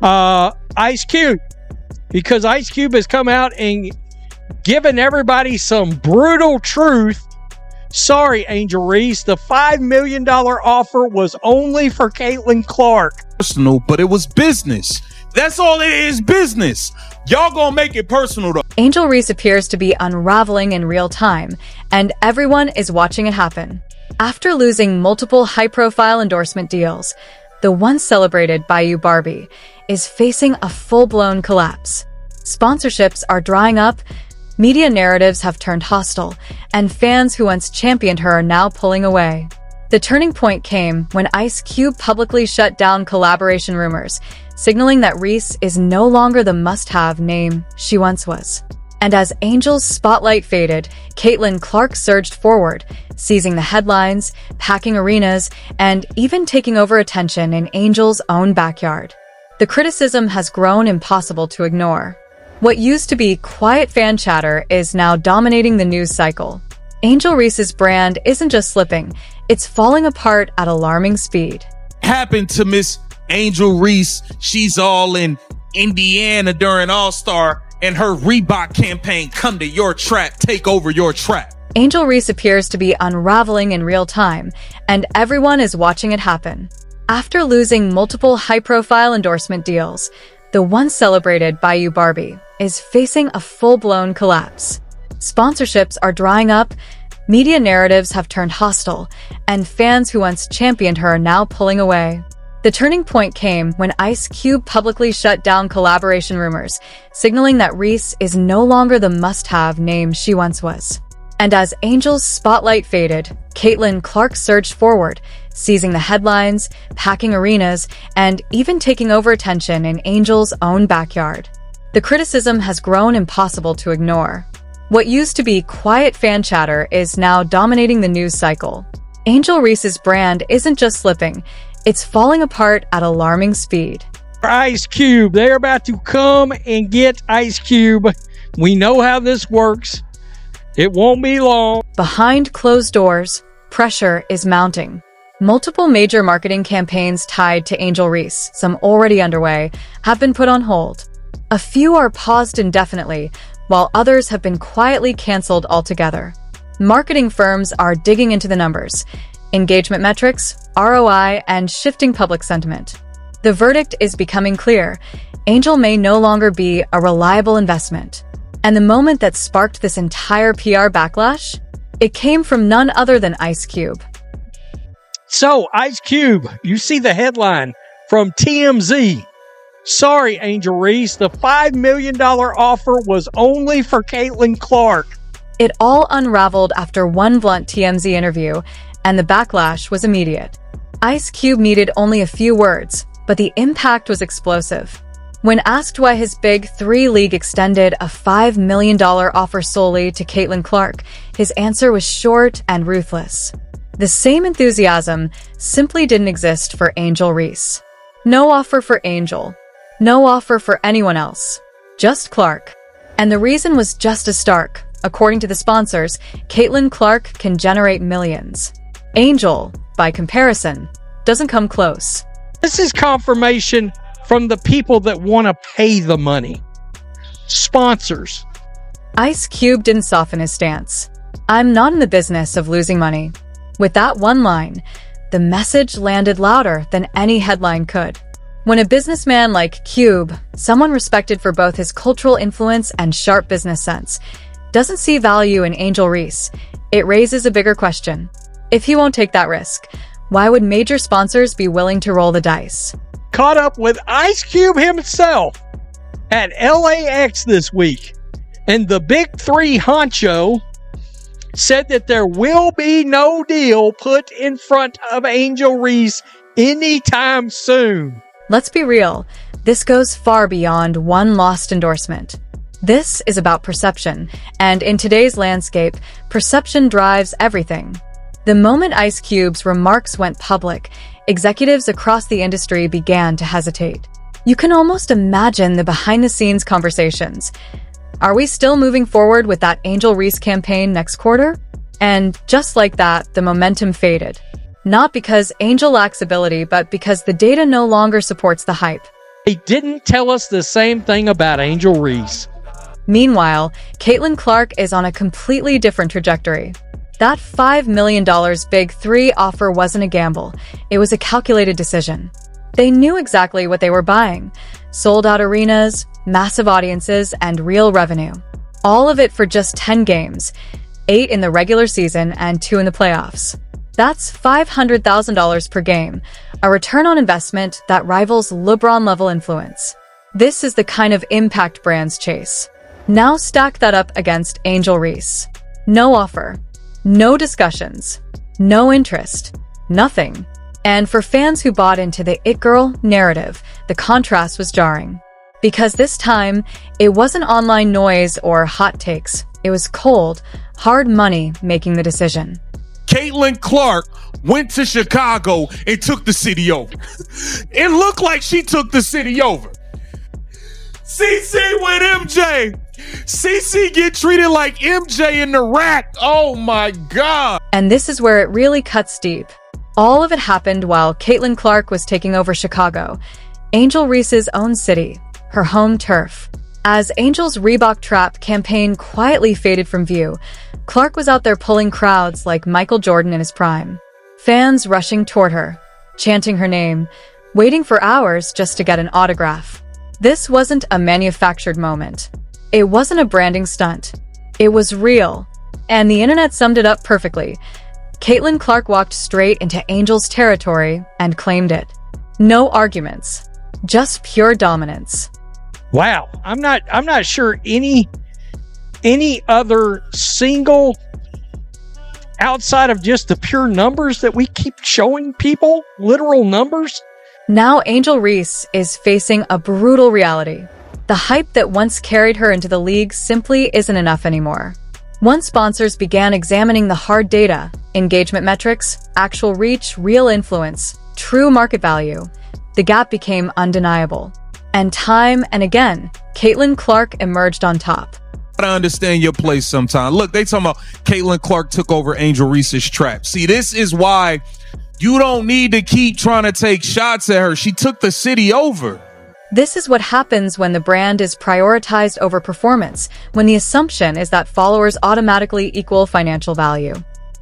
Ice Cube, because Ice Cube has come out and given everybody some brutal truth. Sorry, Angel Reese, the $5 million offer was only for Caitlin Clark. Personal, but it was business. That's all it is, business. Y'all gonna make it personal though. Angel Reese appears to be unraveling in real time, and everyone is watching it happen. After losing multiple high-profile endorsement deals, the once celebrated Bayou Barbie is facing a full-blown collapse. Sponsorships are drying up, media narratives have turned hostile, and fans who once championed her are now pulling away. The turning point came when Ice Cube publicly shut down collaboration rumors, signaling that Reese is no longer the must-have name she once was. And as Angel's spotlight faded, Caitlin Clark surged forward, seizing the headlines, packing arenas, and even taking over attention in Angel's own backyard. The criticism has grown impossible to ignore. What used to be quiet fan chatter is now dominating the news cycle. Angel Reese's brand isn't just slipping, it's falling apart at alarming speed. Happened to Miss Angel Reese. She's all in Indiana during All-Star, and her Reebok campaign, come to your trap, take over your trap. Angel Reese appears to be unraveling in real time, and everyone is watching it happen. After losing multiple high-profile endorsement deals, the once celebrated Bayou Barbie is facing a full-blown collapse. Sponsorships are drying up, media narratives have turned hostile, and fans who once championed her are now pulling away. The turning point came when Ice Cube publicly shut down collaboration rumors, signaling that Reese is no longer the must-have name she once was. And as Angel's spotlight faded, Caitlin Clark surged forward, seizing the headlines, packing arenas, and even taking over attention in Angel's own backyard. The criticism has grown impossible to ignore. What used to be quiet fan chatter is now dominating the news cycle. Angel Reese's brand isn't just slipping, it's falling apart at alarming speed. Ice Cube, they're about to come and get Ice Cube. We know how this works. It won't be long. Behind closed doors, pressure is mounting. Multiple major marketing campaigns tied to Angel Reese, some already underway, have been put on hold. A few are paused indefinitely, while others have been quietly canceled altogether. Marketing firms are digging into the numbers, engagement metrics, ROI, and shifting public sentiment. The verdict is becoming clear. Angel may no longer be a reliable investment. And the moment that sparked this entire PR backlash? It came from none other than Ice Cube. So, Ice Cube, you see the headline from TMZ. Sorry, Angel Reese, the $5 million offer was only for Caitlin Clark. It all unraveled after one blunt TMZ interview, and the backlash was immediate. Ice Cube needed only a few words, but the impact was explosive. When asked why his Big Three League extended a $5 million offer solely to Caitlin Clark, his answer was short and ruthless. The same enthusiasm simply didn't exist for Angel Reese. No offer for Angel. No offer for anyone else. Just Clark. And the reason was just as stark. According to the sponsors, Caitlin Clark can generate millions. Angel, by comparison, doesn't come close. This is confirmation from the people that want to pay the money. Sponsors. Ice Cube didn't soften his stance. I'm not in the business of losing money. With that one line, the message landed louder than any headline could. When a businessman like Cube, someone respected for both his cultural influence and sharp business sense, doesn't see value in Angel Reese, it raises a bigger question. If he won't take that risk, why would major sponsors be willing to roll the dice? Caught up with Ice Cube himself at LAX this week, and the Big Three honcho said that there will be no deal put in front of Angel Reese anytime soon. Let's be real, this goes far beyond one lost endorsement. This is about perception, and in today's landscape, perception drives everything. The moment Ice Cube's remarks went public, executives across the industry began to hesitate. You can almost imagine the behind-the-scenes conversations. Are we still moving forward with that Angel Reese campaign next quarter? And just like that, the momentum faded. Not because Angel lacks ability, but because the data no longer supports the hype. He didn't tell us the same thing about Angel Reese. Meanwhile, Caitlin Clark is on a completely different trajectory. That $5 million Big Three offer wasn't a gamble. It was a calculated decision. They knew exactly what they were buying. Sold-out arenas, massive audiences, and real revenue. All of it for just 10 games, 8 in the regular season and 2 in the playoffs. That's $500,000 per game, a return on investment that rivals LeBron-level influence. This is the kind of impact brands chase. Now stack that up against Angel Reese. No offer, no discussions, no interest, nothing. And for fans who bought into the It Girl narrative, the contrast was jarring. Because this time, it wasn't online noise or hot takes. It was cold, hard money making the decision. Caitlin Clark went to Chicago and took the city over. It looked like she took the city over. CC with MJ. CC get treated like MJ in the rack. Oh my God. And this is where it really cuts deep. All of it happened while Caitlin Clark was taking over Chicago, Angel Reese's own city, her home turf. As Angel's Reebok Trap campaign quietly faded from view, Clark was out there pulling crowds like Michael Jordan in his prime. Fans rushing toward her, chanting her name, waiting for hours just to get an autograph. This wasn't a manufactured moment. It wasn't a branding stunt. It was real. And the internet summed it up perfectly. Caitlin Clark walked straight into Angel's territory and claimed it. No arguments, just pure dominance. Wow, I'm not sure any other single, outside of just the pure numbers that we keep showing people, literal numbers. Now Angel Reese is facing a brutal reality. The hype that once carried her into the league simply isn't enough anymore. Once sponsors began examining the hard data, engagement metrics, actual reach, real influence, true market value, the gap became undeniable. And time and again, Caitlin Clark emerged on top. I understand your place sometimes. Look, they talking about Caitlin Clark took over Angel Reese's trap. See, this is why you don't need to keep trying to take shots at her. She took the city over. This is what happens when the brand is prioritized over performance, when the assumption is that followers automatically equal financial value.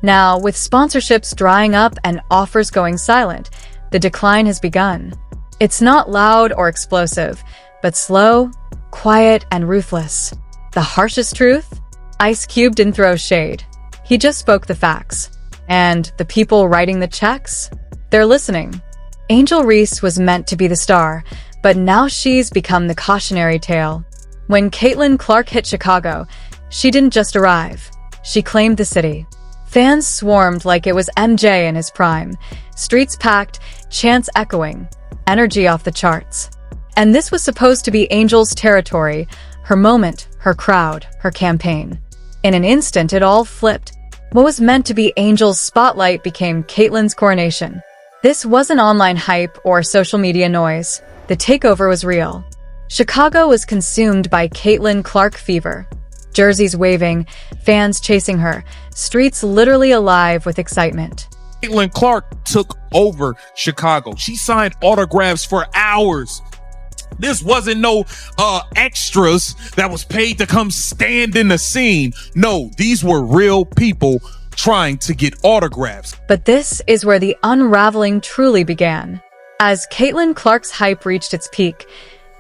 Now, with sponsorships drying up and offers going silent, the decline has begun. It's not loud or explosive, but slow, quiet, and ruthless. The harshest truth? Ice Cube didn't throw shade. He just spoke the facts. And the people writing the checks? They're listening. Angel Reese was meant to be the star, but now she's become the cautionary tale. When Caitlin Clark hit Chicago, she didn't just arrive. She claimed the city. Fans swarmed like it was MJ in his prime. Streets packed, chants echoing, energy off the charts. And this was supposed to be Angel's territory, her moment, her crowd, her campaign. In an instant, it all flipped. What was meant to be Angel's spotlight became Caitlin's coronation. This wasn't online hype or social media noise. The takeover was real. Chicago was consumed by Caitlin Clark fever. Jerseys waving, fans chasing her, streets literally alive with excitement. Caitlin Clark took over Chicago. She signed autographs for hours. This wasn't no extras that was paid to come stand in the scene. No, these were real people trying to get autographs. But this is where the unraveling truly began. As Caitlin Clark's hype reached its peak,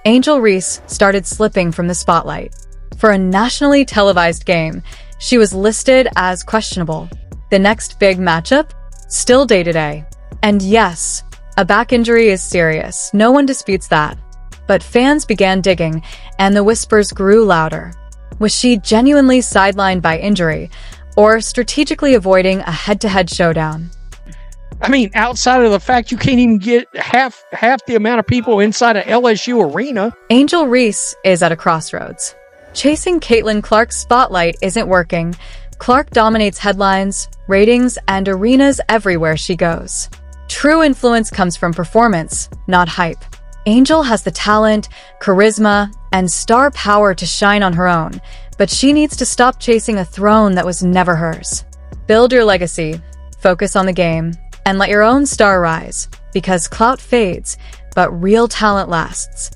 Angel Reese started slipping from the spotlight. For a nationally televised game, she was listed as questionable. The next big matchup? Still day-to-day. And yes, a back injury is serious. No one disputes that. But fans began digging, and the whispers grew louder. Was she genuinely sidelined by injury, or strategically avoiding a head-to-head showdown? I mean, outside of the fact you can't even get half the amount of people inside an LSU arena. Angel Reese is at a crossroads. Chasing Caitlin Clark's spotlight isn't working. Clark dominates headlines, ratings, and arenas everywhere she goes. True influence comes from performance, not hype. Angel has the talent, charisma, and star power to shine on her own, but she needs to stop chasing a throne that was never hers. Build your legacy, focus on the game, and let your own star rise, because clout fades, but real talent lasts.